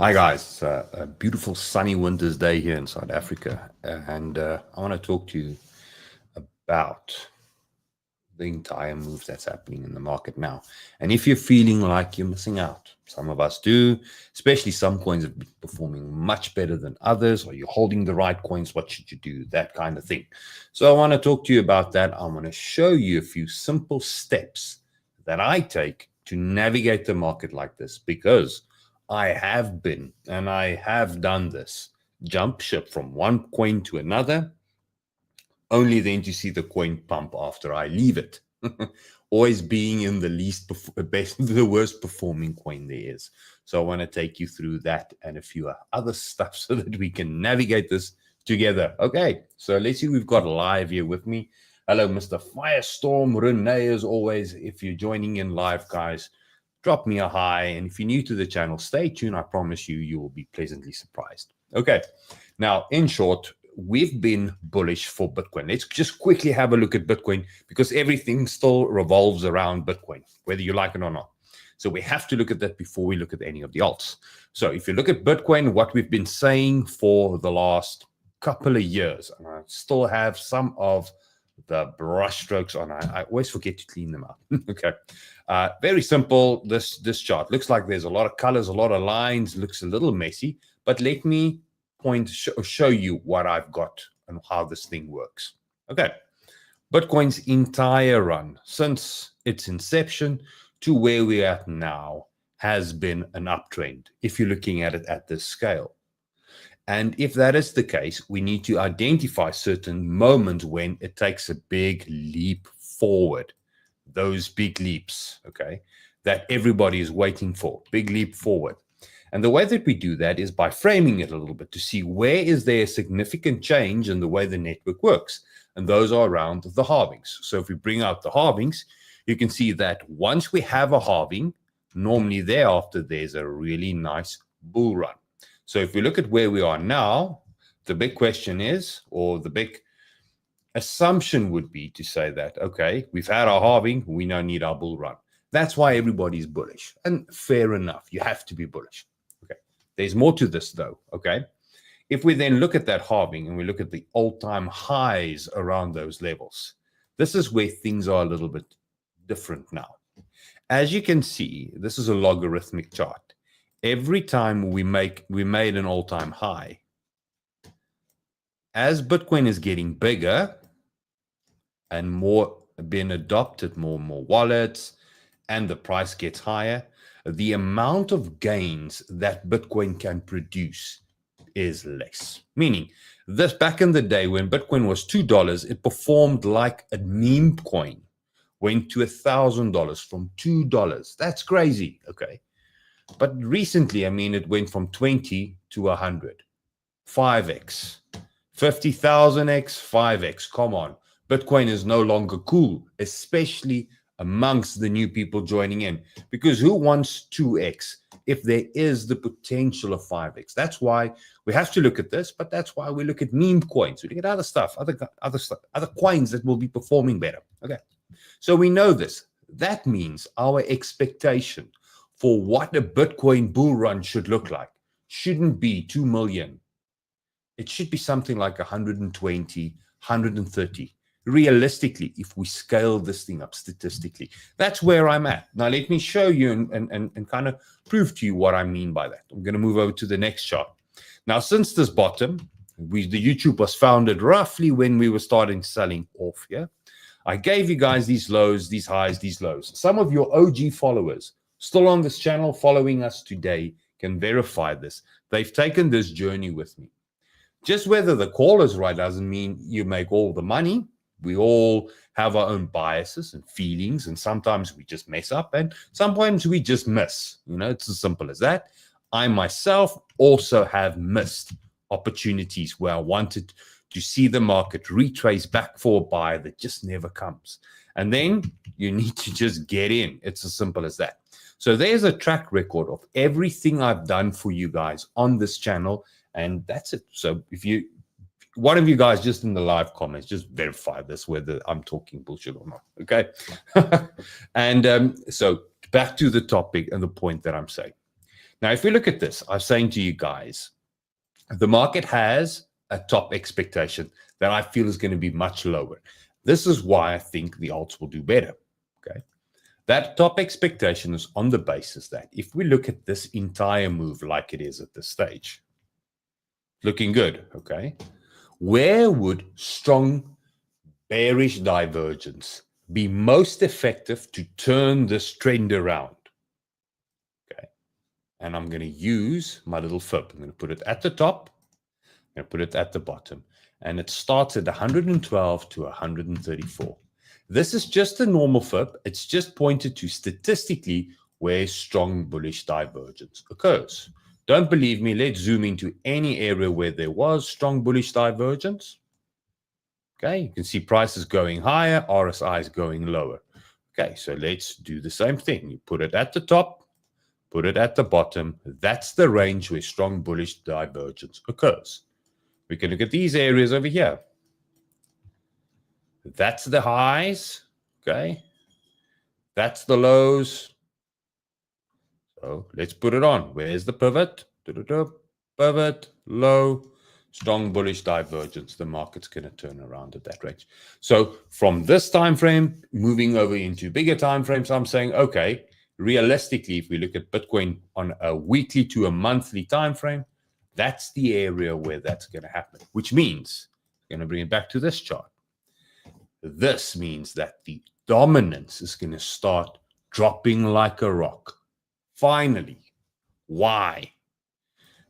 Hi guys, it's a beautiful sunny winter's day here in South Africa, and I want to talk to you about the entire move that's happening in the market now. And if you're feeling like you're missing out, some of us do, especially some coins have been performing much better than others, or you're holding the right coins, what should you do, that kind of thing. So I want to talk to you about that. I want to show you a few simple steps that I take to navigate the market like this, because I have been and I have done this jump ship from one coin to another, only then to see the coin pump after I leave it. Always being in the the worst performing coin there is. So I want to take you through that and a few other stuff so that we can navigate this together. Okay, so let's see, we've got live here with me. Hello, Mr. Firestorm Renee, as always. If you're joining in live, guys, drop me a hi. And if you're new to the channel, stay tuned. I promise you will be pleasantly surprised. Okay, now, in short, we've been bullish for Bitcoin. Let's just quickly have a look at Bitcoin, because everything still revolves around Bitcoin, whether you like it or not. So we have to look at that before we look at any of the alts. So if you look at Bitcoin, what we've been saying for the last couple of years, and I still have some of the brush strokes on. I always forget to clean them up. Okay. Very simple. This chart looks like there's a lot of colors, a lot of lines, looks a little messy, but let me show you what I've got and how this thing works. Okay. Bitcoin's entire run since its inception to where we're at now has been an uptrend, if you're looking at it at this scale. And if that is the case, we need to identify certain moments when it takes a big leap forward. Those big leaps, okay, that everybody is waiting for, big leap forward. And the way that we do that is by framing it a little bit to see where is there a significant change in the way the network works. And those are around the halvings. So if we bring out the halvings, you can see that once we have a halving, normally thereafter, there's a really nice bull run. So if we look at where we are now, the big question is, or the big assumption would be to say that, okay, we've had our halving, we now need our bull run. That's why everybody's bullish. And fair enough, you have to be bullish. Okay, there's more to this though, okay? If we then look at that halving and we look at the all-time highs around those levels, this is where things are a little bit different now. As you can see, this is a logarithmic chart. Every time we made an all-time high, as Bitcoin is getting bigger and more being adopted, more and more wallets, and the price gets higher, the amount of gains that Bitcoin can produce is less. Meaning, this back in the day when Bitcoin was $2, it performed like a meme coin, went to $1,000 from $2. That's crazy, okay? But recently, I mean, it went from 20 to 100, 5x, 50,000x, 5x. Come on. Bitcoin is no longer cool, especially amongst the new people joining in, because who wants 2x if there is the potential of 5x? That's why we have to look at this, but that's why we look at meme coins. We look at other stuff, other coins that will be performing better. Okay. So we know this. That means our expectation for what a Bitcoin bull run should look like shouldn't be 2 million. It should be something like 120, 130. Realistically, if we scale this thing up statistically, that's where I'm at. Now, let me show you and kind of prove to you what I mean by that. I'm going to move over to the next chart. Now, since this bottom, the YouTube was founded roughly when we were starting selling off here. I gave you guys these lows, these highs, these lows. Some of your OG followers still on this channel following us today can verify this. They've taken this journey with me. Just whether the call is right doesn't mean you make all the money. We all have our own biases and feelings, and sometimes we just mess up, and sometimes we just miss. You know, it's as simple as that. I myself also have missed opportunities where I wanted to see the market retrace back for a buy that just never comes. And then you need to just get in. It's as simple as that. So there's a track record of everything I've done for you guys on this channel, and that's it. So if you, one of you guys just in the live comments, just verify this, whether I'm talking bullshit or not, okay? And so back to the topic and the point that I'm saying. Now, if we look at this, I'm saying to you guys, the market has a top expectation that I feel is going to be much lower. This is why I think the alts will do better. Okay. That top expectation is on the basis that if we look at this entire move like it is at this stage, looking good. Okay. Where would strong bearish divergence be most effective to turn this trend around? Okay. And I'm going to use my little fib. I'm going to put it at the top. I'm going to put it at the bottom. And it starts at 112 to 134. This is just a normal fib. It's just pointed to statistically where strong bullish divergence occurs. Don't believe me? Let's zoom into any area where there was strong bullish divergence. Okay, you can see prices going higher, RSI is going lower. Okay, so let's do the same thing. You put it at the top, put it at the bottom. That's the range where strong bullish divergence occurs. We can look at these areas over here. That's the highs, okay? That's the lows. So let's put it on. Where's the pivot? Pivot, low, strong bullish divergence. The market's going to turn around at that range. So from this time frame, moving over into bigger time frames, I'm saying, okay, realistically, if we look at Bitcoin on a weekly to a monthly time frame, that's the area where that's going to happen, which means, I'm going to bring it back to this chart. This means that the dominance is going to start dropping like a rock. Finally. Why?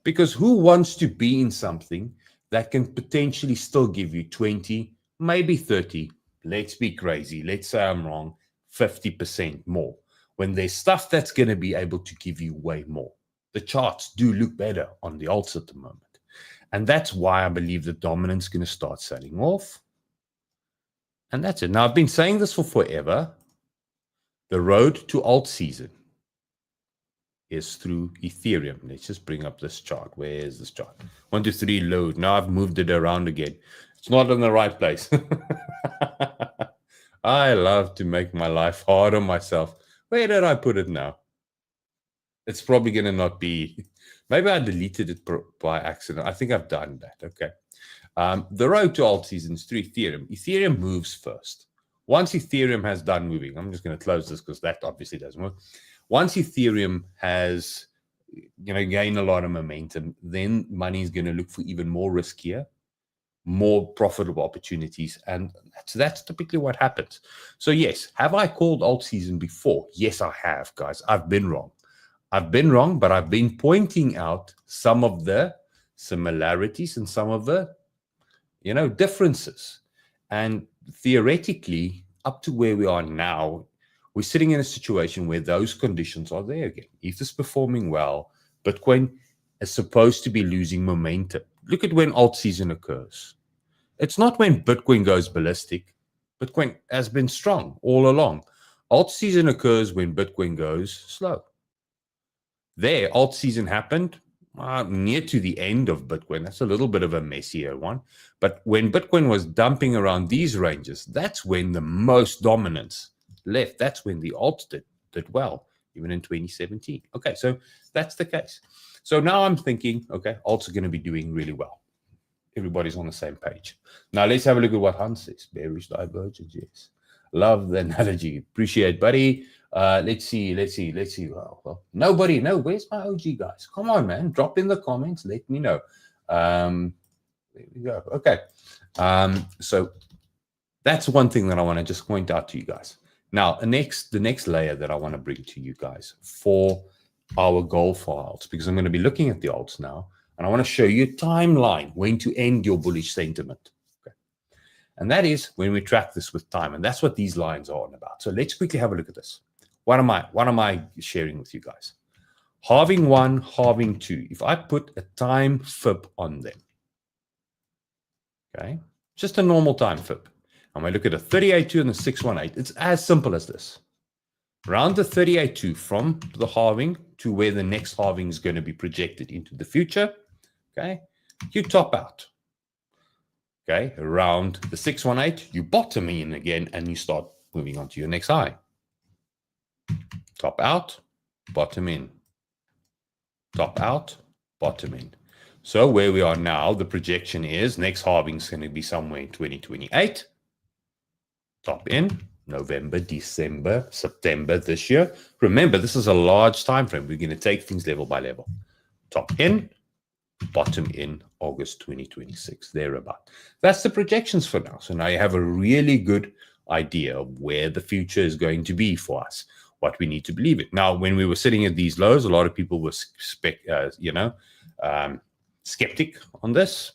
Because who wants to be in something that can potentially still give you 20, maybe 30, let's be crazy, let's say I'm wrong, 50% more, when there's stuff that's going to be able to give you way more. The charts do look better on the alts at the moment. And that's why I believe the dominance is going to start selling off. And that's it. Now, I've been saying this for forever. The road to alt season is through Ethereum. Let's just bring up this chart. Where is this chart? 1, 2, 3, load. Now I've moved it around again. It's not in the right place. I love to make my life hard on myself. Where did I put it now? It's probably going to not be. Maybe I deleted it by accident. I think I've done that. Okay. The road to alt season is through Ethereum. Ethereum moves first. Once Ethereum has done moving, I'm just going to close this because that obviously doesn't work. Once Ethereum has, gained a lot of momentum, then money is going to look for even more riskier, more profitable opportunities. And that's typically what happens. So yes, have I called alt season before? Yes, I have, guys. I've been wrong. But I've been pointing out some of the similarities and some of the, differences. And theoretically, up to where we are now, we're sitting in a situation where those conditions are there again. Ether's performing well. Bitcoin is supposed to be losing momentum. Look at when alt season occurs. It's not when Bitcoin goes ballistic. Bitcoin has been strong all along. Alt season occurs when Bitcoin goes slow. There, alt season happened near to the end of Bitcoin. That's a little bit of a messier one. But when Bitcoin was dumping around these ranges, that's when the most dominance left. That's when the alts did well, even in 2017. Okay, so that's the case. So now I'm thinking, okay, alts are going to be doing really well. Everybody's on the same page. Now let's have a look at what Hans says. Bearish divergence, yes. Love the analogy. Appreciate, buddy. Let's see. Well, nobody. No, where's my OG guys? Come on, man. Drop in the comments. Let me know. There we go. Okay. So that's one thing that I want to just point out to you guys. Now, the next layer that I want to bring to you guys for our goal for alts, because I'm going to be looking at the alts now, and I want to show you a timeline when to end your bullish sentiment. Okay. And that is when we track this with time, and that's what these lines are on about. So let's quickly have a look at this. What am I sharing with you guys? Halving 1, halving 2. If I put a time fib on them, okay, just a normal time fib. I'm going to look at a 38.2 and the 618. It's as simple as this. Round the 38.2 from the halving to where the next halving is going to be projected into the future. Okay, you top out. Okay, around the 618, you bottom in again and you start moving on to your next high. Top out, bottom in. top out, bottom in. So where we are now, the projection is next halving is going to be somewhere in 2028. Top in November, December, September this year. Remember, this is a large time frame. We're going to take things level by level. Top in, bottom in August 2026, thereabout. That's the projections for now. So now you have a really good idea of where the future is going to be for us, what we need to believe it. Now, when we were sitting at these lows, a lot of people were skeptic on this.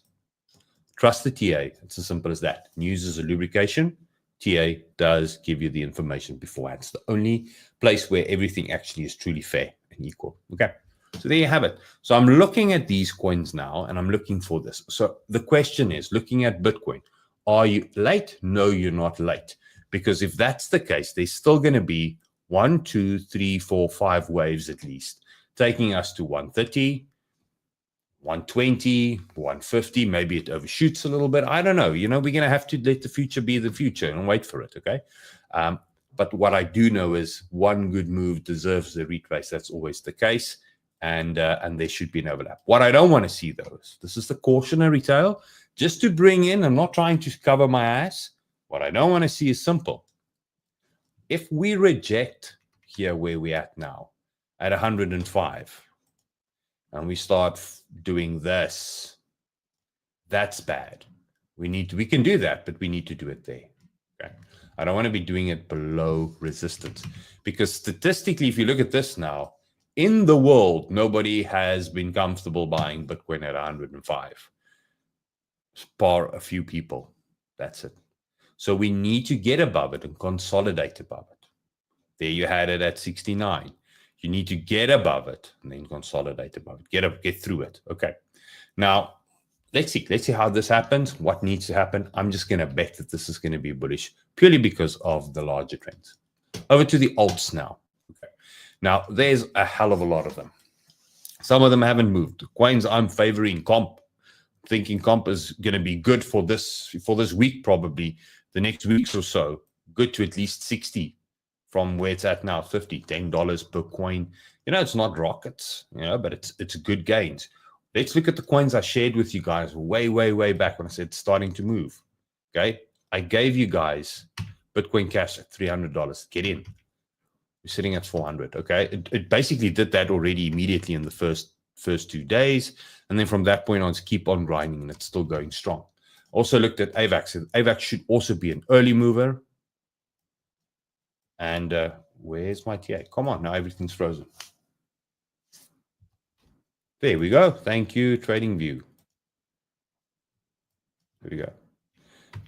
Trust the TA. It's as simple as that. News is a lubrication. TA does give you the information beforehand. It's the only place where everything actually is truly fair and equal. Okay. So there you have it. So I'm looking at these coins now and I'm looking for this. So the question is, looking at Bitcoin, are you late? No, you're not late. Because if that's the case, there's still going to be 1, 2, 3, 4, 5 waves at least, taking us to 130, 120, 150. Maybe it overshoots a little bit. I don't know. We're going to have to let the future be the future and wait for it. Okay. But what I do know is one good move deserves a retrace. That's always the case. And there should be an overlap. What I don't want to see, though, is this is the cautionary tale. Just to bring in, I'm not trying to cover my ass. What I don't want to see is simple. If we reject here where we're at now, at 105, and we start doing this, that's bad. We can do that, but we need to do it there. Okay. I don't want to be doing it below resistance, because statistically, if you look at this now, in the world, nobody has been comfortable buying Bitcoin at 105. Bar a few people. That's it. So we need to get above it and consolidate above it. There you had it at 69. You need to get above it and then consolidate above it. Get through it. Okay. Now, let's see how this happens. What needs to happen? I'm just going to bet that this is going to be bullish purely because of the larger trends. Over to the alts now. Okay. Now, there's a hell of a lot of them. Some of them haven't moved. Coins I'm favoring comp, thinking comp is going to be good for this week, probably the next weeks or so. Good to at least 60 from where it's at now, 50, $10 per coin. It's not rockets, but it's good gains. Let's look at the coins I shared with you guys way back when I said it's starting to move. Okay. I gave you guys Bitcoin Cash at $300. Get in. We're sitting at 400. Okay. It basically did that already immediately in the first 2 days. And then from that point on, keep on grinding and it's still going strong. Also looked at AVAX. AVAX should also be an early mover. And where's my TA? Come on, now everything's frozen. There we go. Thank you, TradingView. There we go.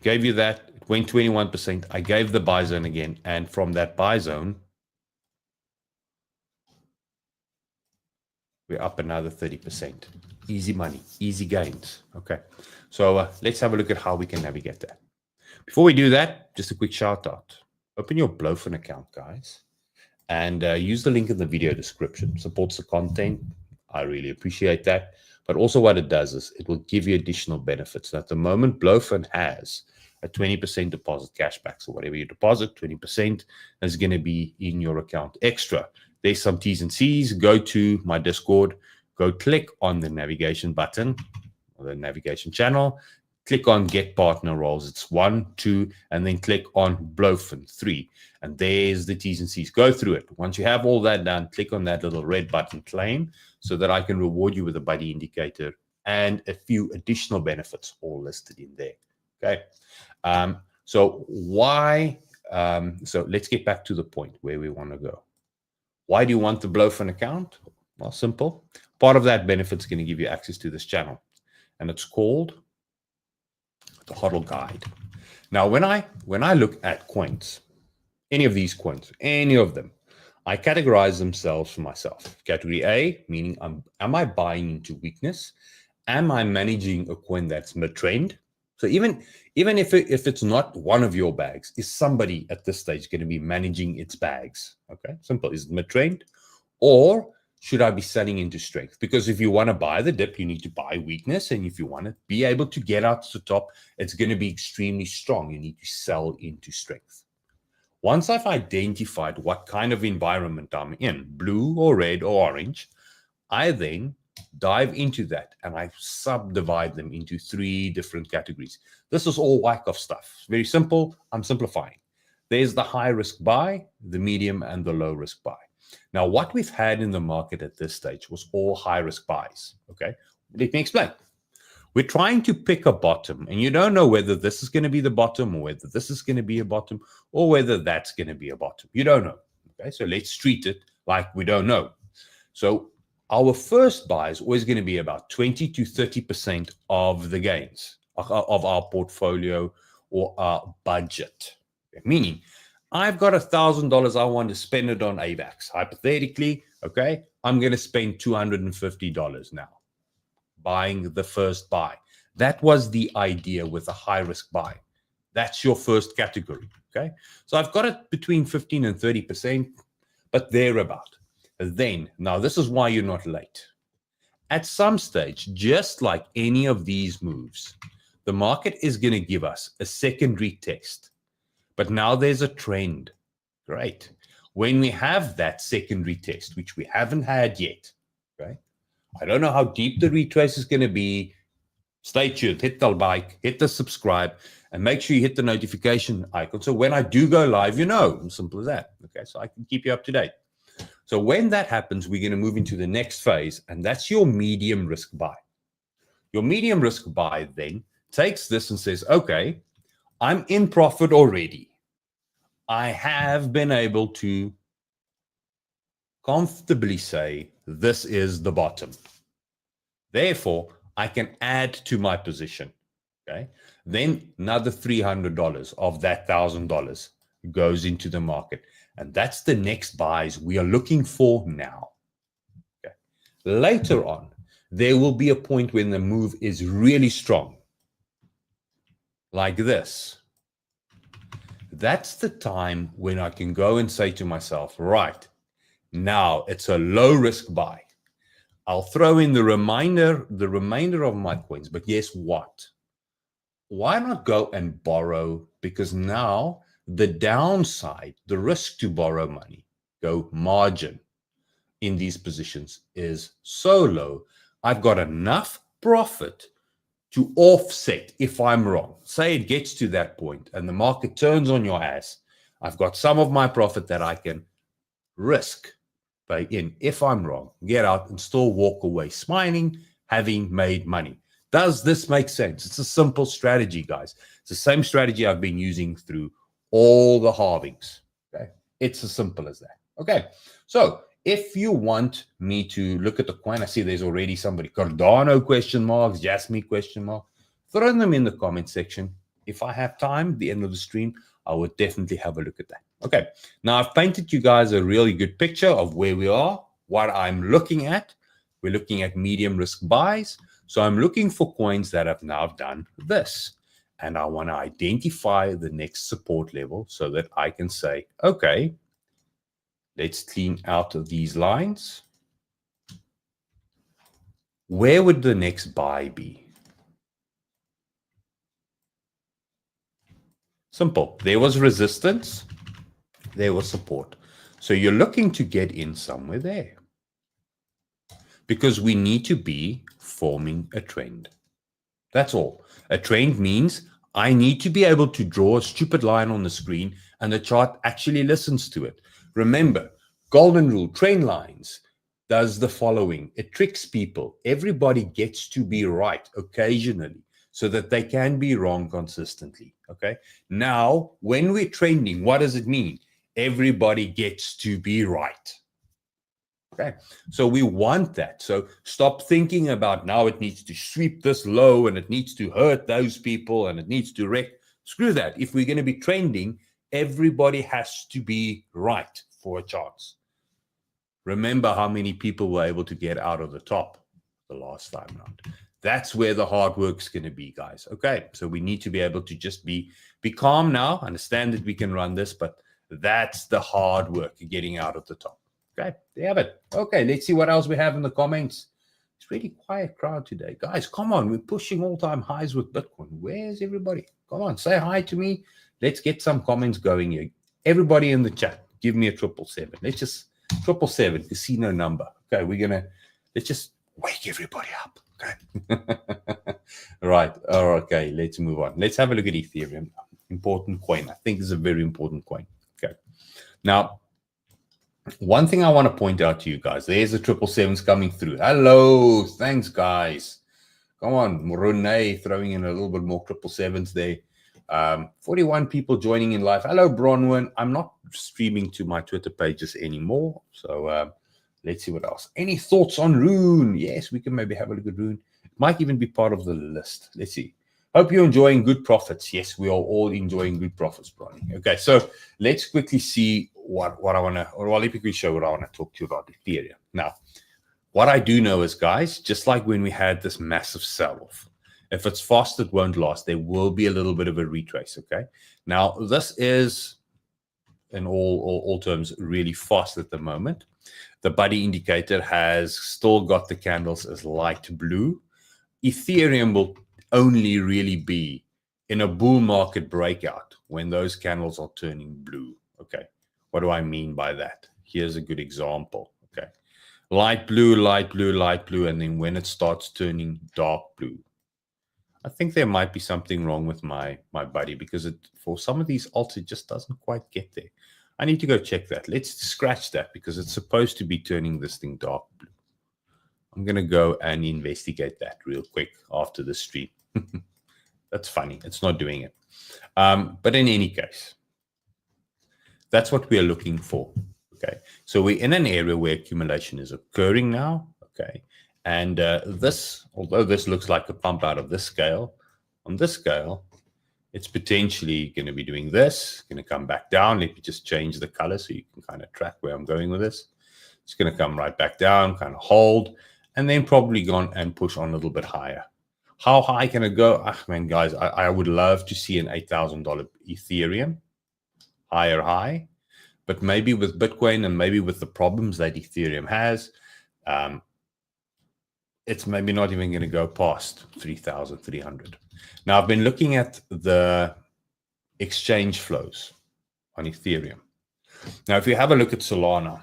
Gave you that. It went 21%. I gave the buy zone again. And from that buy zone, we're up another 30%. Easy money, easy gains. Okay. So let's have a look at how we can navigate that. Before we do that, just a quick shout out. Open your Blowfin account, guys, and use the link in the video description. Supports the content. I really appreciate that. But also what it does is it will give you additional benefits. So at the moment, Blowfin has a 20% deposit cashback. So whatever you deposit, 20% is going to be in your account extra. There's some T's and C's. Go to my Discord. Go click on the navigation button or the navigation channel. Click on Get Partner Roles. It's 1, 2, and then click on Blowfin 3. And there's the T's and C's. Go through it. Once you have all that done, click on that little red button, claim, so that I can reward you with a buddy indicator and a few additional benefits all listed in there. Okay. So let's get back to the point where we want to go. Why do you want the Blowfin account? Well, simple. Part of that benefit is going to give you access to this channel, and it's called the HODL guide. Now, when I look at coins, any of these coins, any of them, I categorize themselves for myself. Category A, meaning am I buying into weakness? Am I managing a coin that's mid-trend? So even if it's not one of your bags, is somebody at this stage going to be managing its bags? Okay, simple. Is it mid-trend? Or should I be selling into strength? Because if you want to buy the dip, you need to buy weakness. And if you want to be able to get out to the top, it's going to be extremely strong. You need to sell into strength. Once I've identified what kind of environment I'm in, blue or red or orange, I then dive into that and I subdivide them into 3 different categories. This is all Wyckoff stuff. Very simple. I'm simplifying. There's the high risk buy, the medium, and the low risk buy. Now, what we've had in the market at this stage was all high risk buys. Okay, let me explain. We're trying to pick a bottom, and you don't know whether this is going to be the bottom or whether this is going to be a bottom or whether that's going to be a bottom. You don't know. Okay, so let's treat it like we don't know. So our first buy is always going to be about 20 to 30% of the gains of our portfolio or our budget. Okay, meaning, I've got $1,000. I want to spend it on AVAX. Hypothetically, okay, I'm going to spend $250 now buying the first buy. That was the idea with a high risk buy. That's your first category. Okay, so I've got it between 15 and 30%, but thereabout. Then, now this is why you're not late. At some stage, just like any of these moves, the market is going to give us a secondary test. But now there's a trend. Great. When we have that secondary test, which we haven't had yet, okay? I don't know how deep the retrace is going to be. Stay tuned. Hit the like, hit the subscribe, and make sure you hit the notification icon. So when I do go live, you know, simple as that. Okay, so I can keep you up to date. So when that happens, we're going to move into the next phase, and that's your medium risk buy. Your medium risk buy then takes this and says, okay, I'm in profit already. I have been able to comfortably say this is the bottom. Therefore, I can add to my position. Okay. Then another $300 of that $1,000 goes into the market. And that's the next buys we are looking for now. Okay. Later on, there will be a point when the move is really strong. Like this. That's the time when I can go and say to myself, right, now it's a low risk buy. I'll throw in the remainder of my coins, but guess what? Why not go and borrow? Because now the downside, the risk to borrow money, go margin in these positions is so low. I've got enough profit to offset if I'm wrong. Say it gets to that point and the market turns on your ass. I've got some of my profit that I can risk pay in. If I'm wrong, get out and still walk away smiling, having made money. Does this make sense? It's a simple strategy, guys. It's the same strategy I've been using through all the halvings. Okay, it's as simple as that. Okay, so if you want me to look at the coin, I see there's already somebody, Cardano question marks, Jasmine question mark. Throw them in the comment section. If I have time at the end of the stream, I would definitely have a look at that. Okay, now I've painted you guys a really good picture of where we are, what I'm looking at. We're looking at medium risk buys. So I'm looking for coins that have now done this. And I want to identify the next support level so that I can say, okay, let's clean out of these lines. Where would the next buy be? Simple. There was resistance. There was support. So you're looking to get in somewhere there. Because we need to be forming a trend. That's all. A trend means I need to be able to draw a stupid line on the screen and the chart actually listens to it. Remember, golden rule, trend lines does the following. It tricks people. Everybody gets to be right occasionally so that they can be wrong consistently. Okay. Now, when we're trending, what does it mean? Everybody gets to be right. Okay, so we want that. So stop thinking about now it needs to sweep this low and it needs to hurt those people and it needs to wreck. Screw that. If we're going to be trending, everybody has to be right for a chance. Remember how many people were able to get out of the top the last time around. That's where the hard work's going to be, guys. Okay, so we need to be able to just be calm now. Understand that we can run this, but that's the hard work, getting out of the top. Okay, there you have it. Okay, let's see what else we have in the comments. It's really quiet crowd today. Guys, come on. We're pushing all-time highs with Bitcoin. Where's everybody? Come on, say hi to me. Let's get some comments going here. Everybody in the chat, give me a 777. Let's just 777, casino number. Okay, we're going to Let's just wake everybody up. Okay. Right. Oh, okay. Let's move on. Let's have a look at Ethereum. Important coin. I think it's a very important coin. Okay. Now, one thing I want to point out to you guys, there's the 777s coming through. Hello. Thanks, guys. Come on. Renee throwing in a little bit more 777s there. 41 people joining in live. Hello, Bronwyn. I'm not streaming to my Twitter pages anymore. So let's see what else. Any thoughts on Rune? Yes, we can maybe have a look at Rune. It might even be part of the list. Let's see. Hope you're enjoying good profits. Yes, we are all enjoying good profits, Bronny. Okay, so let's quickly see what I want to, or let me quickly show what I want to talk to you about Ethereum. Now, what I do know is, guys, just like when we had this massive sell-off, if it's fast, it won't last. There will be a little bit of a retrace, okay? Now, this is, in all terms, really fast at the moment. The buddy indicator has still got the candles as light blue. Ethereum will only really be in a bull market breakout when those candles are turning blue, okay? What do I mean by that? Here's a good example, okay? Light blue, light blue, light blue, and then when it starts turning dark blue, I think there might be something wrong with my buddy, because for some of these alts, it just doesn't quite get there. I need to go check that. Let's scratch that, because it's supposed to be turning this thing dark blue. I'm going to go and investigate that real quick after the stream. That's funny. It's not doing it. But in any case, that's what we are looking for. Okay. So we're in an area where accumulation is occurring now. Okay. And this, although this looks like a pump out of this scale, on this scale, it's potentially going to be doing this, going to come back down. Let me just change the color so you can kind of track where I'm going with this. It's going to come right back down, kind of hold, and then probably go on and push on a little bit higher. How high can it go? Ah, man, guys, I would love to see an $8,000 Ethereum, higher high, but maybe with Bitcoin and maybe with the problems that Ethereum has, it's maybe not even going to go past 3,300. Now, I've been looking at the exchange flows on Ethereum. Now, if you have a look at Solana,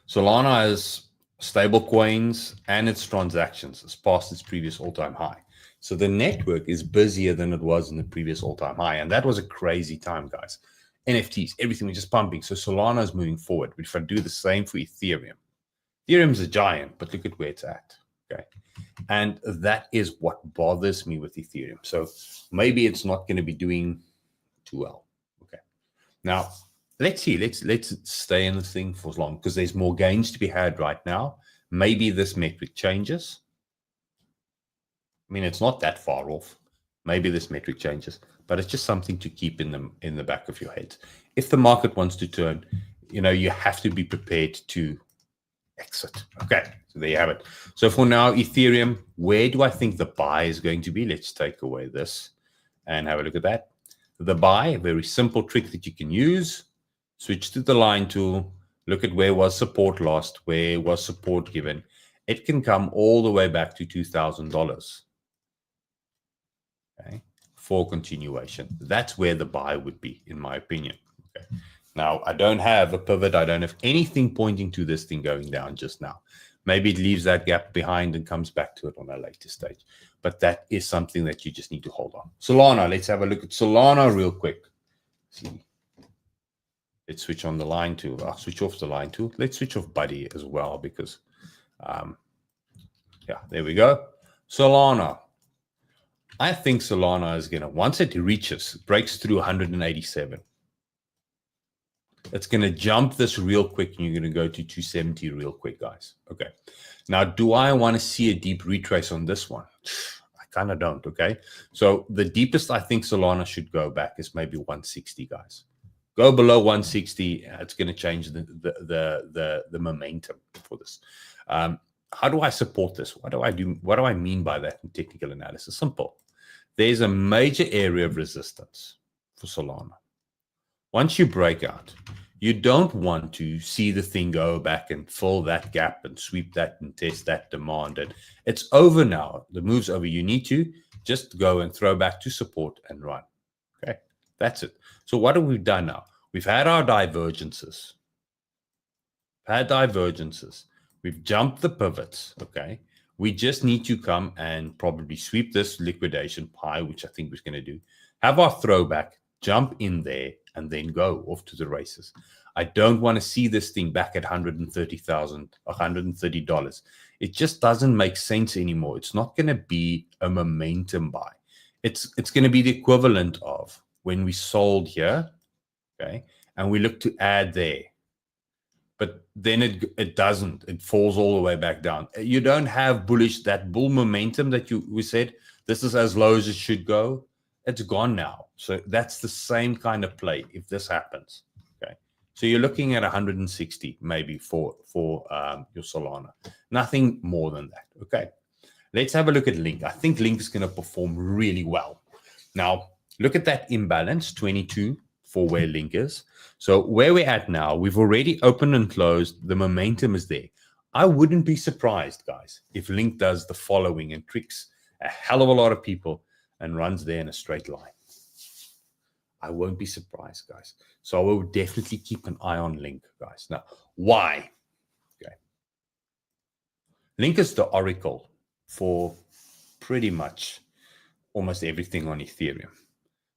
Solana is stable coins and its transactions has passed its previous all-time high. So the network is busier than it was in the previous all-time high. And that was a crazy time, guys. NFTs, everything was just pumping. So Solana is moving forward. But if I do the same for Ethereum, Ethereum's a giant, but look at where it's at. Okay. And that is what bothers me with Ethereum. So maybe it's not going to be doing too well. Okay. Now, let's see. Let's stay in this thing for as long, because there's more gains to be had right now. Maybe this metric changes. I mean, it's not that far off. Maybe this metric changes, but it's just something to keep in the back of your head. If the market wants to turn, you have to be prepared to exit. Okay, so there you have it. So for now, Ethereum, where do I think the buy is going to be? Let's take away this and have a look at that. The buy, a very simple trick that you can use. Switch to the line tool. Look at where was support lost, where was support given. It can come all the way back to $2,000. Okay, for continuation. That's where the buy would be, in my opinion. Okay. Now, I don't have a pivot. I don't have anything pointing to this thing going down just now. Maybe it leaves that gap behind and comes back to it on a later stage. But that is something that you just need to hold on. Solana, let's have a look at Solana real quick. See. Let's switch on the line tool. I'll switch off the line tool. Let's switch off Buddy as well, because, yeah, there we go. Solana. I think Solana is going to, once it breaks through 187, it's going to jump this real quick, and you're going to go to 270 real quick, guys. Okay. Now, do I want to see a deep retrace on this one? I kind of don't, okay? So the deepest I think Solana should go back is maybe 160, guys. Go below 160, it's going to change the momentum for this. How do I support this? What do I do? What do I mean by that in technical analysis? Simple. There's a major area of resistance for Solana. Once you break out, you don't want to see the thing go back and fill that gap and sweep that and test that demand. And it's over now. The move's over. You need to just go and throw back to support and run. Okay, that's it. So what have we done now? We've had our divergences. We've jumped the pivots, okay? We just need to come and probably sweep this liquidation pie, which I think we're going to do. Have our throwback, jump in there, and then go off to the races. I don't want to see this thing back at $130,000, $130. It just doesn't make sense anymore. It's not going to be a momentum buy. It's going to be the equivalent of when we sold here, okay, and we look to add there. But then it doesn't. It falls all the way back down. You don't have that bull momentum that we said, this is as low as it should go. It's gone now. So that's the same kind of play if this happens. Okay. So you're looking at 160 maybe for your Solana. Nothing more than that. Okay. Let's have a look at Link. I think Link is going to perform really well. Now, look at that imbalance, 22 for where Link is. So where we're at now, we've already opened and closed. The momentum is there. I wouldn't be surprised, guys, if Link does the following and tricks a hell of a lot of people and runs there in a straight line. I won't be surprised, guys. So I will definitely keep an eye on Link, guys. Now, why? Okay. Link is the oracle for pretty much almost everything on Ethereum.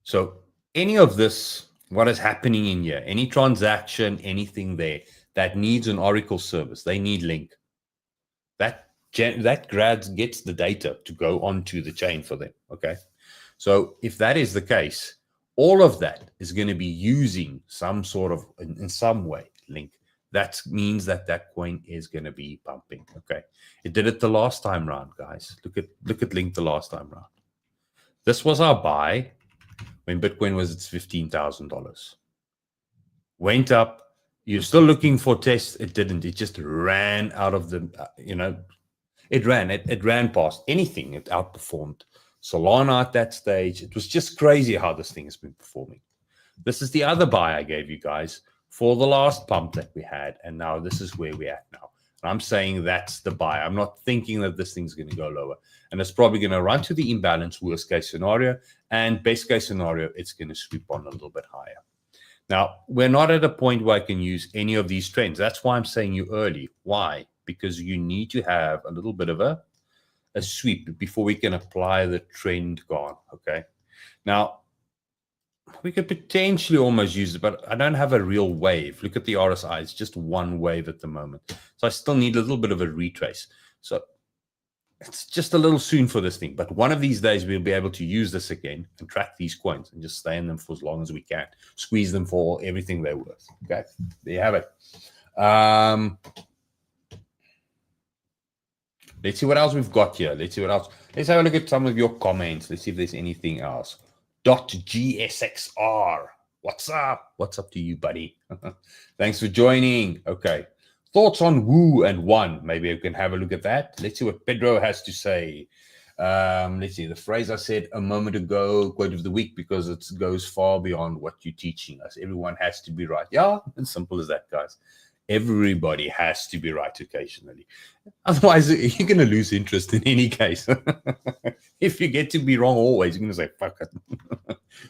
So any of this, what is happening in here, any transaction, anything there that needs an Oracle service, they need Link. That gets the data to go onto the chain for them, okay? So if that is the case, all of that is going to be using some sort of, in some way, Link. That means that coin is going to be pumping, okay? It did it the last time round, guys. Look at Link the last time round. This was our buy when Bitcoin was at $15,000. Went up. You're still looking for tests. It didn't. It just ran out of the, it ran past anything. It outperformed Solana at that stage. It was just crazy how this thing has been performing. This is the other buy I gave you guys for the last pump that we had. And now this is where we're at now. And I'm saying that's the buy. I'm not thinking that this thing's going to go lower. And it's probably going to run to the imbalance, worst case scenario. And best case scenario, it's going to sweep on a little bit higher. Now, we're not at a point where I can use any of these trends. That's why I'm saying you early. Why? Because you need to have a little bit of a sweep before we can apply the trend gone, okay? Now, we could potentially almost use it, but I don't have a real wave. Look at the RSI. It's just one wave at the moment. So I still need a little bit of a retrace. So it's just a little soon for this thing. But one of these days, we'll be able to use this again and track these coins and just stay in them for as long as we can. Squeeze them for everything they're worth. Okay, there you have it. Let's see what else we've got here. Let's see what else. Let's have a look at some of your comments. Let's see if there's anything else. .GSXR. What's up? What's up to you, buddy? Thanks for joining. Okay. Thoughts on Woo and One. Maybe we can have a look at that. Let's see what Pedro has to say. Let's see. The phrase I said a moment ago, quote of the week, because it goes far beyond what you're teaching us. Everyone has to be right. Yeah, as simple as that, guys. Everybody has to be right occasionally. Otherwise, you're going to lose interest in any case. If you get to be wrong always, you're going to say, fuck it.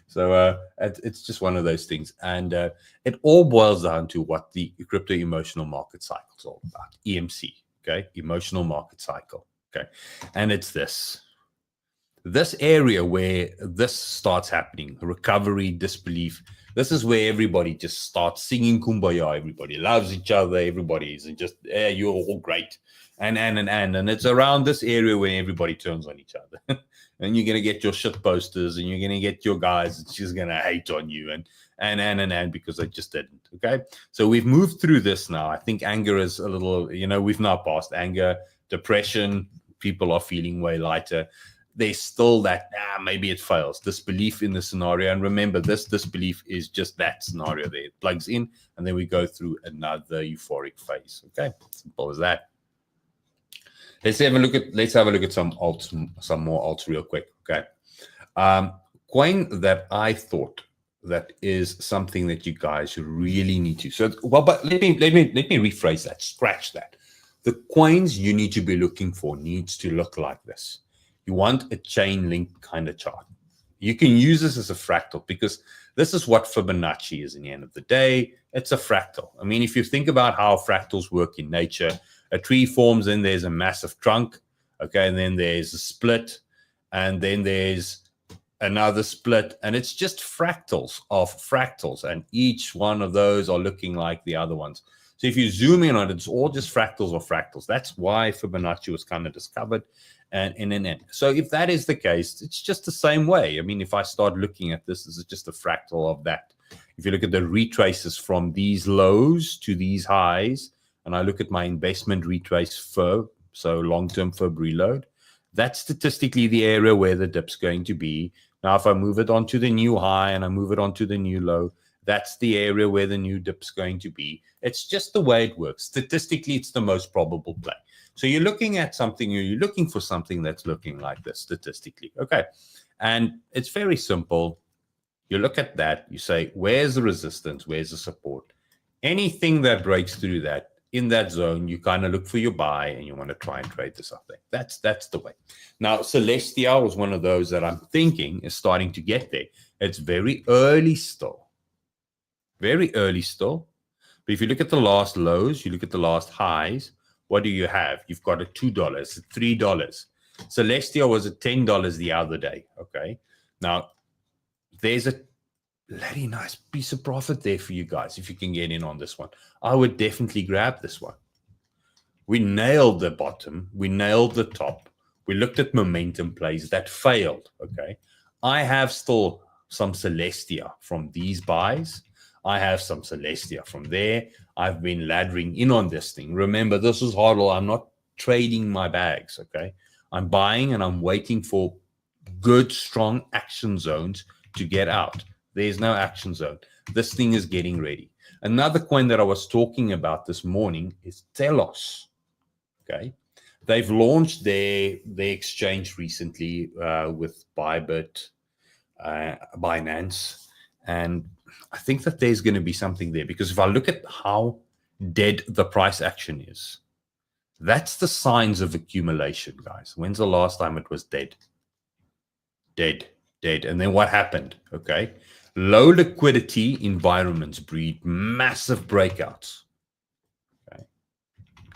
So it's just one of those things. And it all boils down to what the crypto emotional market cycle is all about. EMC, okay? Emotional market cycle, okay? And it's this area where this starts happening, recovery, disbelief. This is where everybody just starts singing Kumbaya. Everybody loves each other. Everybody is just, you're all great. And it's around this area where everybody turns on each other. And you're going to get your shit posters and you're going to get your guys that's just going to hate on you and because they just didn't. Okay. So we've moved through this now. I think anger is a little, we've now passed anger, depression. People are feeling way lighter. There's still that, maybe it fails. Disbelief in the scenario. And remember, this disbelief is just that scenario there. It plugs in, and then we go through another euphoric phase. Okay, simple as that. Let's have a look at some more alts real quick. Okay, coin that I thought that is something that you guys really need to. So, well, but let me rephrase that. Scratch that. The coins you need to be looking for needs to look like this. You want a Chainlink kind of chart. You can use this as a fractal because this is what Fibonacci is in the end of the day. It's a fractal. I mean, if you think about how fractals work in nature, a tree forms, then there's a massive trunk, okay, and then there's a split, and then there's another split, and it's just fractals of fractals, and each one of those are looking like the other ones. So if you zoom in on it, it's all just fractals of fractals. That's why Fibonacci was kind of discovered. And so if that is the case, it's just the same way. I mean, if I start looking at this is just a fractal of that. If you look at the retraces from these lows to these highs, and I look at my investment retrace FIB, so long-term FIB reload, that's statistically the area where the dip's going to be. Now, if I move it onto the new high and I move it onto the new low, that's the area where the new dip's going to be. It's just the way it works. Statistically, it's the most probable play. So you're looking at something, you're looking for something that's looking like this statistically. Okay. And it's very simple. You look at that, you say, where's the resistance? Where's the support? Anything that breaks through that, in that zone, you kind of look for your buy and you want to try and trade this up there. That's the way. Now, Celestia was one of those that I'm thinking is starting to get there. It's very early still. Very early still. But if you look at the last lows, you look at the last highs, what do you have? You've got a $2, $3. Celestia was at $10 the other day. Okay. Now, there's a bloody nice piece of profit there for you guys if you can get in on this one. I would definitely grab this one. We nailed the bottom. We nailed the top. We looked at momentum plays that failed. Okay. I have still some Celestia from these buys. I have some Celestia from there. I've been laddering in on this thing. Remember, this is HODL. I'm not trading my bags, okay? I'm buying and I'm waiting for good, strong action zones to get out. There's no action zone. This thing is getting ready. Another coin that I was talking about this morning is Telos, okay? They've launched their exchange recently with Bybit, Binance, and I think that there's going to be something there, because if I look at how dead the price action is, that's the signs of accumulation, guys. When's the last time it was dead? Dead. And then what happened? Okay. Low liquidity environments breed massive breakouts. Okay.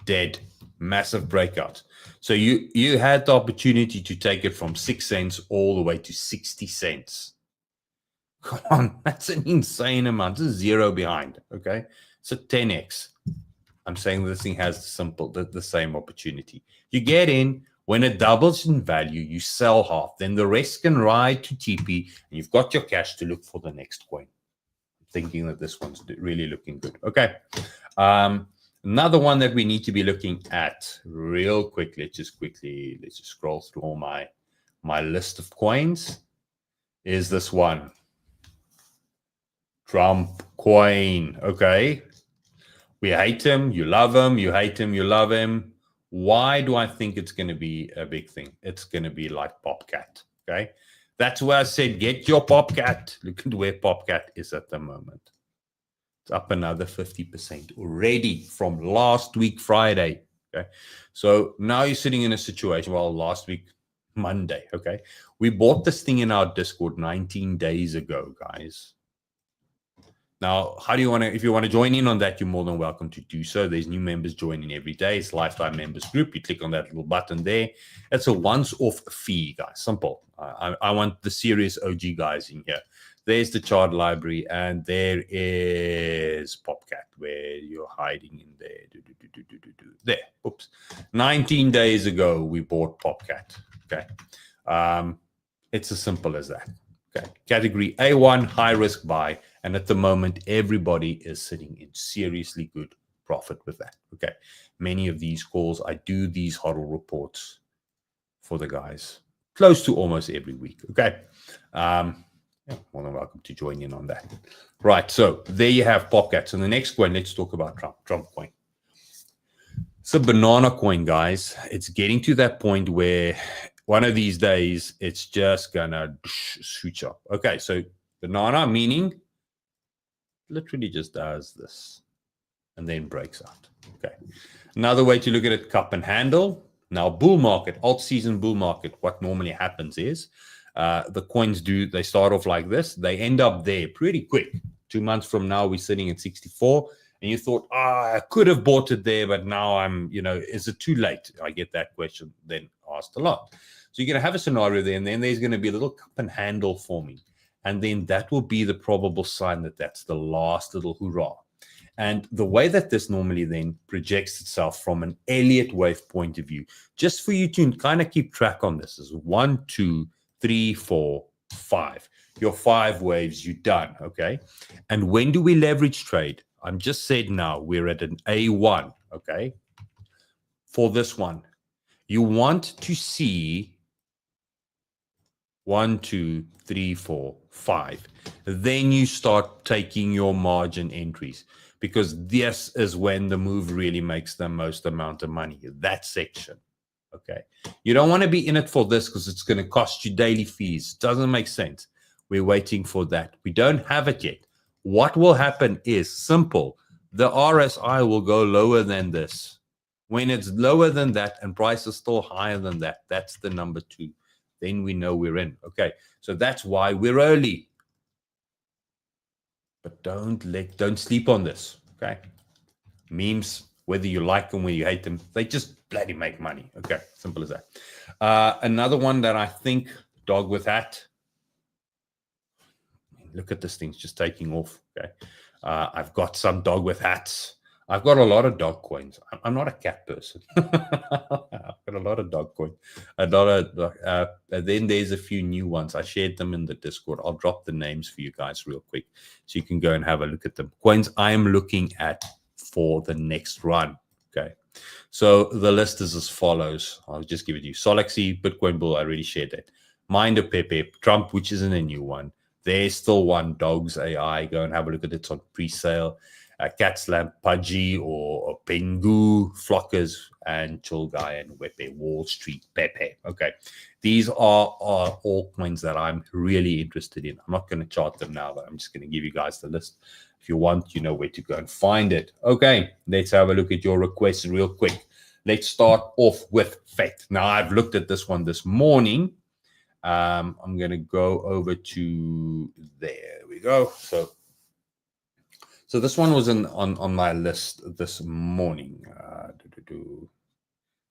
Dead. Massive breakouts. So you had the opportunity to take it from 6 cents all the way to 60 cents. Come on, that's an insane amount. There's zero behind, okay? So 10x. I'm saying this thing has the same opportunity. You get in, when it doubles in value, you sell half. Then the rest can ride to TP, and you've got your cash to look for the next coin. I'm thinking that this one's really looking good. Okay. Another one that we need to be looking at real quick. Let's just scroll through all my list of coins. Is this one. Trump coin, okay? We hate him, you love him, you hate him, you love him. Why do I think it's going to be a big thing? It's going to be like Popcat, okay? That's where I said, get your Popcat. Look at where Popcat is at the moment. It's up another 50% already from last week, Friday, okay? So now you're sitting in a situation, well, last week, Monday, okay? We bought this thing in our Discord 19 days ago, guys. Now, how do you want to, if you want to join in on that, you're more than welcome to do so. There's new members joining every day. It's lifetime members group. You click on that little button there. It's a once-off fee, guys. Simple. I want the serious OG guys in here. There's the chart library, and there is Popcat, where you're hiding in there. There. Oops. 19 days ago, we bought Popcat. Okay. It's as simple as that. Okay. Category A1, high risk buy. And at the moment, everybody is sitting in seriously good profit with that. Okay. Many of these calls, I do these HODL reports for the guys close to almost every week. Okay. Yeah, more than welcome to join in on that. Right. So there you have Popcat. So the next coin, let's talk about Trump coin. It's a banana coin, guys. It's getting to that point where one of these days, it's just going to switch up. Okay. So banana meaning literally just does this and then breaks out. Okay. Another way to look at it, cup and handle. Now, bull market, alt season bull market, what normally happens is the coins they start off like this. They end up there pretty quick. 2 months from now, we're sitting at 64. and you thought, I could have bought it there, but now I'm, is it too late? I get that question then asked a lot. So you're going to have a scenario there, and then there's going to be a little cup and handle forming. And then that will be the probable sign that that's the last little hurrah. And the way that this normally then projects itself from an Elliott wave point of view, just for you to kind of keep track on this, is 1, 2, 3, 4, 5. Your 5 waves, you're done, okay? And when do we leverage trade? I'm just said now we're at an A1, okay? For this one, you want to see 1, 2, 3, 4, 5. Then you start taking your margin entries, because this is when the move really makes the most amount of money, that section. Okay. You don't want to be in it for this because it's going to cost you daily fees. Doesn't make sense. We're waiting for that. We don't have it yet. What will happen is simple. The RSI will go lower than this. When it's lower than that and price is still higher than that, that's the number 2. Then we know we're in. Okay. So that's why we're early. But don't sleep on this. Okay. Memes, whether you like them, whether you hate them, they just bloody make money. Okay, simple as that. Another one that I think, DogWifHat. Look at this thing's just taking off. Okay, I've got some DogWifHats. I've got a lot of dog coins. I'm not a cat person. I've got a lot of dog coins. Then there's a few new ones. I shared them in the Discord. I'll drop the names for you guys real quick so you can go and have a look at them. Coins I am looking at for the next run. Okay, so the list is as follows. I'll just give it to you. Solaxy, Bitcoin Bull, I already shared that. Minder Pepe, Trump, which isn't a new one. There's still one, Dogs AI. Go and have a look at it. It's on pre-sale. Catslamp, Pudgy, or Pengu, Flockers, and Chulgai, and Wepe, Wall Street, Pepe. Okay, these are all coins that I'm really interested in. I'm not going to chart them now, but I'm just going to give you guys the list. If you want, you know where to go and find it. Okay, let's have a look at your requests real quick. Let's start off with Fetch. Now, I've looked at this one this morning. I'm going to go over to there we go. So this one was on my list this morning.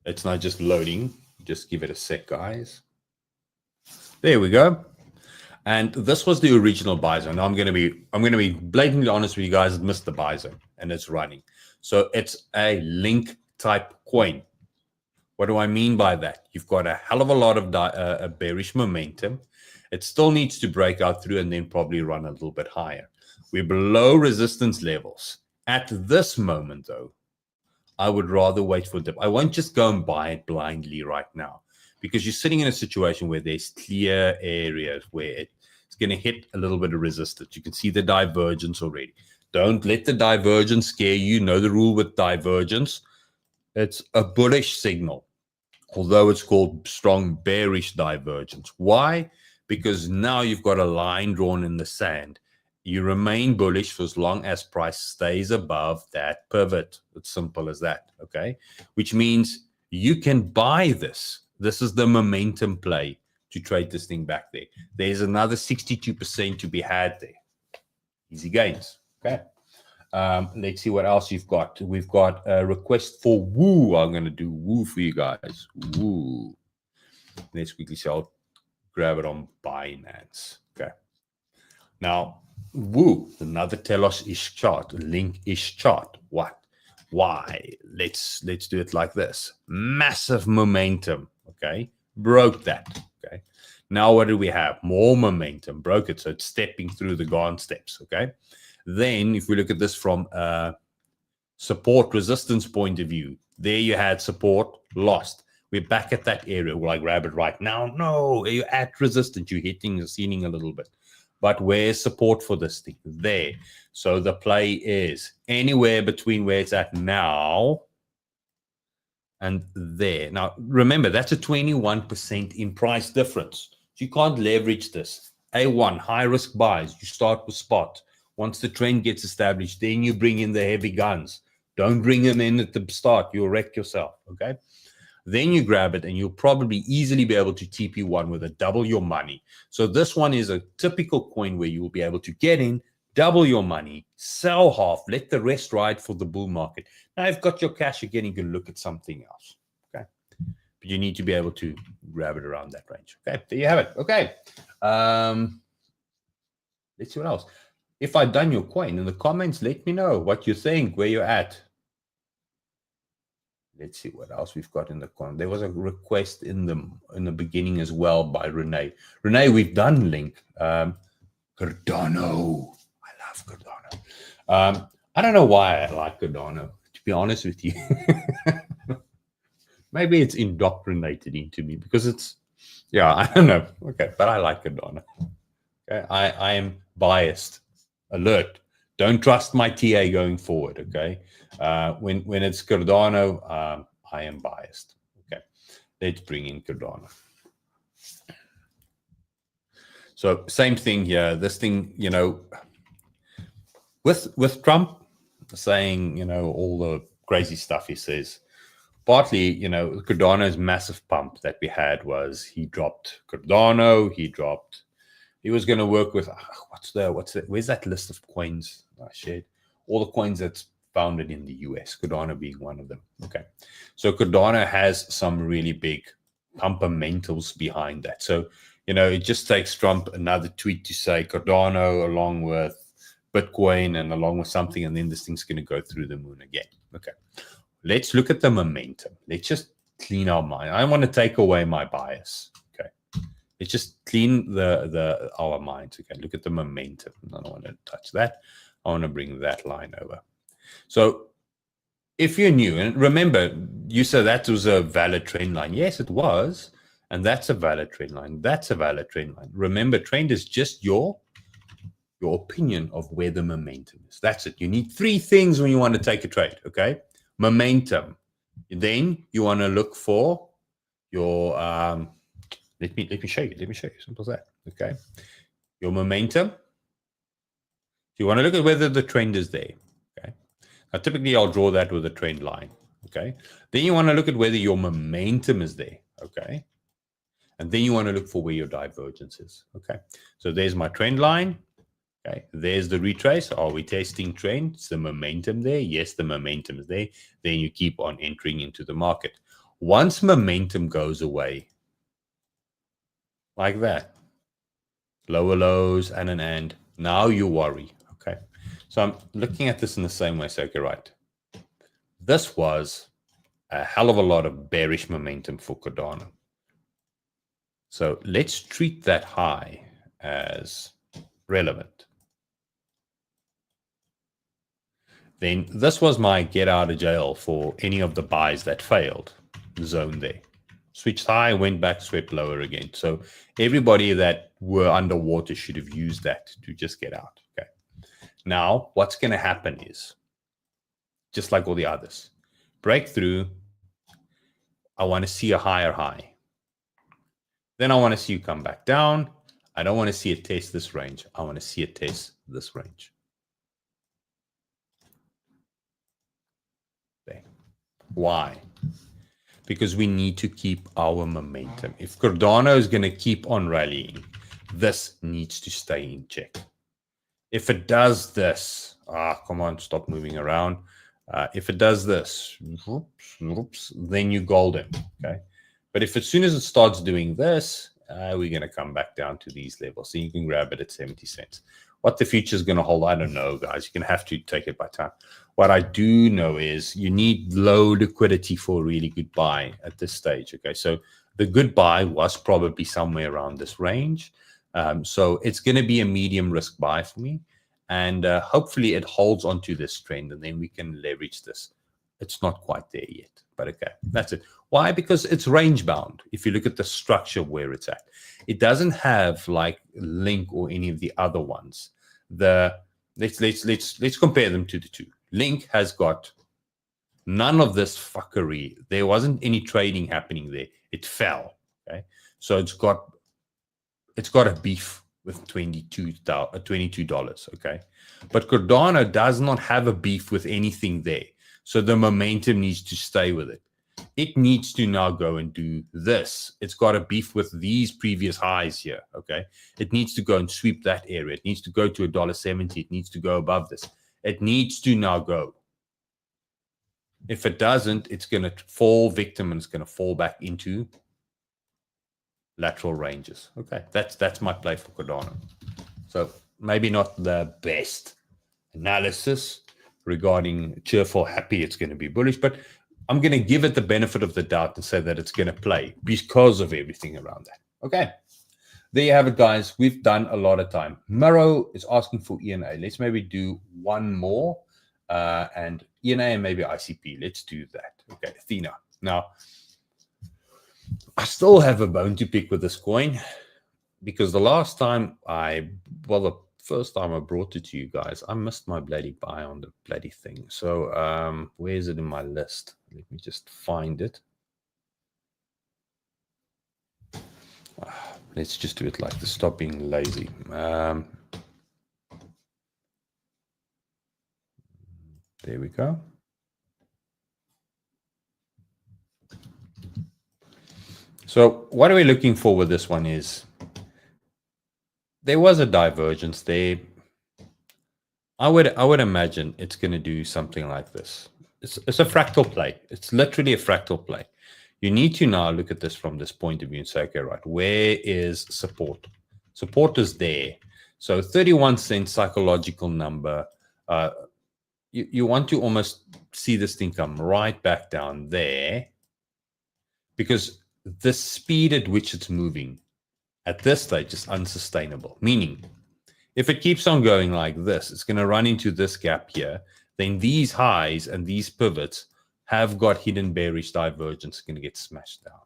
It's not just loading. Just give it a sec, guys. There we go. And this was the original buy zone. Now I'm going to be blatantly honest with you guys. I missed the buy zone and it's running. So it's a link type coin. What do I mean by that? You've got a hell of a lot of bearish momentum. It still needs to break out through and then probably run a little bit higher. We're below resistance levels. At this moment, though, I would rather wait for dip. I won't just go and buy it blindly right now, because you're sitting in a situation where there's clear areas where it's going to hit a little bit of resistance. You can see the divergence already. Don't let the divergence scare you. Know the rule with divergence. It's a bullish signal, although it's called strong bearish divergence. Why? Because now you've got a line drawn in the sand. You remain bullish for as long as price stays above that pivot. It's simple as that, okay? Which means you can buy this. This is the momentum play to trade this thing back there. There's another 62% to be had there. Easy gains, okay? Let's see what else you've got. We've got a request for Woo. I'm going to do Woo for you guys. Woo. Let's quickly see. I'll grab it on Binance, okay? Now, Woo, another Telos-ish chart, link-ish chart. What? Why? Let's do it like this. Massive momentum, okay? Broke that, okay? Now what do we have? More momentum, broke it, so it's stepping through the Gantt steps, okay? Then if we look at this from a support resistance point of view, there you had support, lost. We're back at that area. Will I grab it right now? No, you're at resistance. You're hitting the ceiling a little bit. But where's support for this thing? There. So the play is anywhere between where it's at now and there. Now, remember, that's a 21% in price difference. So you can't leverage this. A1, high-risk buys. You start with spot. Once the trend gets established, then you bring in the heavy guns. Don't bring them in at the start. You'll wreck yourself, okay? Then you grab it, and you'll probably easily be able to TP1 with a double your money. So this one is a typical coin where you will be able to get in, double your money, sell half, let the rest ride for the bull market. Now you've got your cash again, you can look at something else. Okay. But you need to be able to grab it around that range. Okay. There you have it. Okay. Let's see what else. If I've done your coin in the comments, let me know what you think, where you're at. Let's see what else we've got in the coin. There was a request in the beginning as well by Renee. Renee, we've done Link. Cardano. I love Cardano. I don't know why I like Cardano, to be honest with you. Maybe it's indoctrinated into me because it's, yeah, I don't know. Okay, but I like Cardano. Okay, I am biased. Alert. Don't trust my TA going forward, okay? When it's Cardano, I am biased. Okay, let's bring in Cardano. So same thing here. This thing, you know, with Trump saying, you know, all the crazy stuff he says, partly, you know, Cardano's massive pump that we had was he dropped Cardano, he was going to work with, where's that list of coins I shared? All the coins that's founded in the US, Cardano being one of them. Okay. So Cardano has some really big fundamentals behind that. So, you know, it just takes Trump another tweet to say Cardano along with Bitcoin and along with something, and then this thing's going to go through the moon again. Okay. Let's look at the momentum. Let's just clean our mind. I want to take away my bias. Okay. Let's just clean our minds. Okay. Look at the momentum. I don't want to touch that. I want to bring that line over. So if you're new, and remember, you said that was a valid trend line. Yes, it was. And that's a valid trend line. That's a valid trend line. Remember, trend is just your opinion of where the momentum is. That's it. You need three things when you want to take a trade. Okay. Momentum. Then you want to look for your let me show you. Simple as that. Okay. Your momentum. You want to look at whether the trend is there. Okay. Now typically I'll draw that with a trend line. Okay. Then you want to look at whether your momentum is there. Okay. And then you want to look for where your divergence is. Okay. So there's my trend line. Okay, there's the retrace. Are we testing trend? Is the momentum there? Yes, the momentum is there. Then you keep on entering into the market. Once momentum goes away, like that, lower lows and an and, now you worry. Okay, so I'm looking at this in the same way. So, okay, right. This was a hell of a lot of bearish momentum for Cardano. So let's treat that high as relevant. Then this was my get out of jail for any of the buys that failed zone there. Switched high, went back, swept lower again. So everybody that were underwater should have used that to just get out. Okay. Now, what's going to happen is, just like all the others, breakthrough, I want to see a higher high. Then I want to see you come back down. I don't want to see it test this range. I want to see it test this range. Why? Because we need to keep our momentum. If Cardano is going to keep on rallying, this needs to stay in check. If it does this, come on, stop moving around. If it does this, then you're golden. Okay. But if as soon as it starts doing this, we're going to come back down to these levels. So you can grab it at 70 cents. What the future is going to hold, I don't know, guys. You're going to have to take it by time. What I do know is you need low liquidity for a really good buy at this stage. Okay, so the good buy was probably somewhere around this range. So it's going to be a medium risk buy for me. And hopefully it holds onto this trend and then we can leverage this. It's not quite there yet, but okay, that's it. Why? Because it's range bound. If you look at the structure where it's at, it doesn't have like Link or any of the other ones. Let's compare them to the two. Link has got none of this fuckery. There wasn't any trading happening there. It fell. Okay, so it's got a beef with $22. Okay, but Cardano does not have a beef with anything there. So the momentum needs to stay with it. it needs to now go and do this. It's got a beef with these previous highs here, okay? It needs to go and sweep that area. It needs to go to $1.70. It needs to go above this. It needs to now go. If it doesn't, it's going to fall victim and it's going to fall back into lateral ranges. Okay, that's my play for Cardano. So maybe not the best analysis regarding cheerful, happy, it's going to be bullish, but I'm going to give it the benefit of the doubt and say that it's going to play because of everything around that. Okay, there you have it, guys. We've done a lot of time. Murrow is asking for ENA. Let's maybe do one more. And ENA and maybe ICP. Let's do that. Okay, Ethena. Now, I still have a bone to pick with this coin because the last time the first time I brought it to you guys, I missed my bloody buy on the bloody thing. So where is it in my list? Let me just find it. Let's just do it like this. Stop being lazy. There we go. So what are we looking for with this one is there was a divergence there. I would imagine it's going to do something like this. It's a fractal play. It's literally a fractal play. You need to now look at this from this point of view and say, okay, right, where is support? Support is there. So 31 cent psychological number. You want to almost see this thing come right back down there because the speed at which it's moving at this stage is unsustainable. Meaning, if it keeps on going like this, it's going to run into this gap here. Then these highs and these pivots have got hidden bearish divergence going to get smashed down.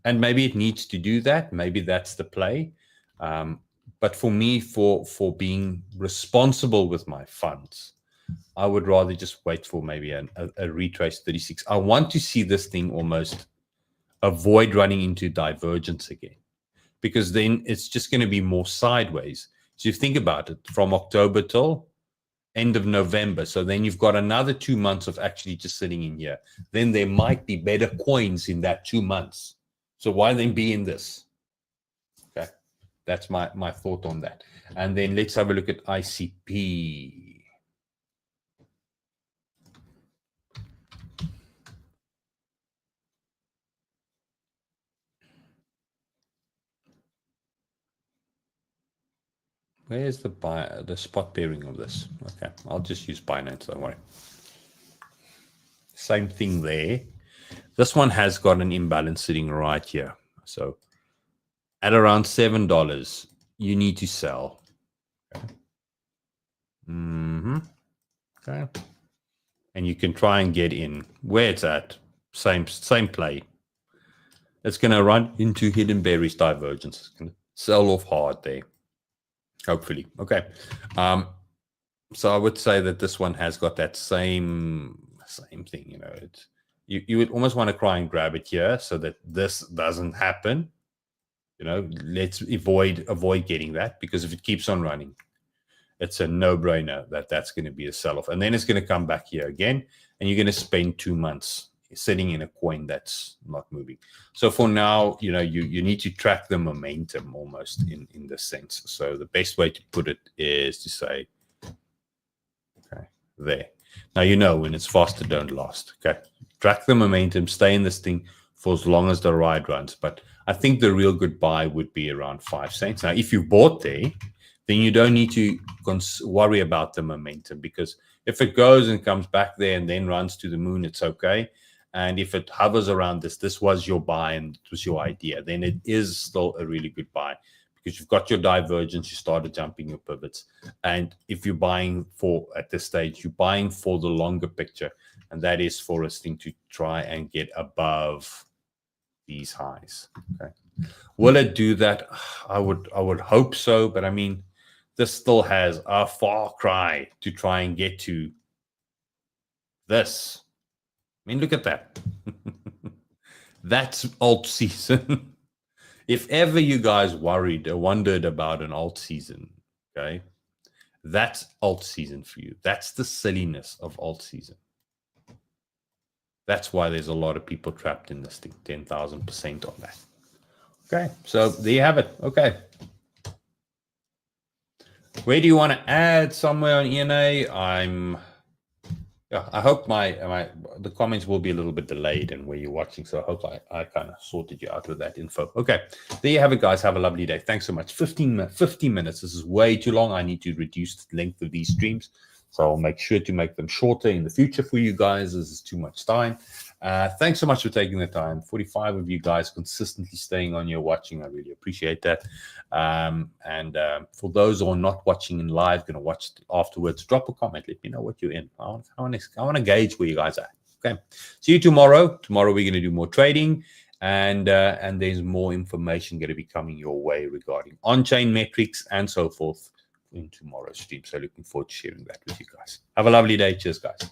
And maybe it needs to do that. Maybe that's the play. But for me, for being responsible with my funds, I would rather just wait for maybe a retrace 36. I want to see this thing almost avoid running into divergence again, because then it's just going to be more sideways. So you think about it, from October till end of November. So then you've got another 2 months of actually just sitting in here. Then there might be better coins in that 2 months. So why then be in this? Okay, that's my thought on that. And then let's have a look at ICP. Where's the spot pairing of this? Okay, I'll just use Binance, don't worry. Same thing there. This one has got an imbalance sitting right here. So at around $7, you need to sell. Okay. Okay. And you can try and get in where it's at. Same play. It's going to run into hidden bearish divergence. It's going to sell off hard there. Hopefully. Okay. So I would say that this one has got that same thing. You know, you would almost want to try and grab it here so that this doesn't happen. You know, let's avoid getting that, because if it keeps on running, it's a no-brainer that's going to be a sell-off. And then it's going to come back here again, and you're going to spend 2 months sitting in a coin that's not moving. So for now, you know, you need to track the momentum almost in this sense. So the best way to put it is to say, okay, there. Now, you know, when it's faster, don't last. Okay, track the momentum, stay in this thing for as long as the ride runs. But I think the real good buy would be around 5 cents. Now, if you bought there, then you don't need to worry about the momentum, because if it goes and comes back there and then runs to the moon, it's okay. And if it hovers around this was your buy and it was your idea, then it is still a really good buy, because you've got your divergence, you started jumping your pivots. And if you're buying at this stage, you're buying for the longer picture, and that is for us thing to try and get above these highs. Okay, will it do that? I would hope so, but I mean, this still has a far cry to try and get to this. I mean, look at that. That's alt season. If ever you guys worried or wondered about an alt season, okay, that's alt season for you. That's the silliness of alt season. That's why there's a lot of people trapped in this thing, 10,000% on that. Okay, so there you have it. Okay. Where do you want to add somewhere on ENA? I hope the comments will be a little bit delayed and where you're watching. So I hope I kind of sorted you out with that info. Okay, there you have it, guys. Have a lovely day. Thanks so much. 15 minutes. This is way too long. I need to reduce the length of these streams. So I'll make sure to make them shorter in the future for you guys. This is too much time. Thanks so much for taking the time. 45 of you guys consistently staying on here watching. I really appreciate that. For those who are not watching in live, going to watch afterwards, drop a comment. Let me know what you're in. I want to gauge where you guys are. Okay. See you tomorrow. Tomorrow we're going to do more trading, and there's more information going to be coming your way regarding on-chain metrics and so forth in tomorrow's stream. So looking forward to sharing that with you guys. Have a lovely day. Cheers, guys.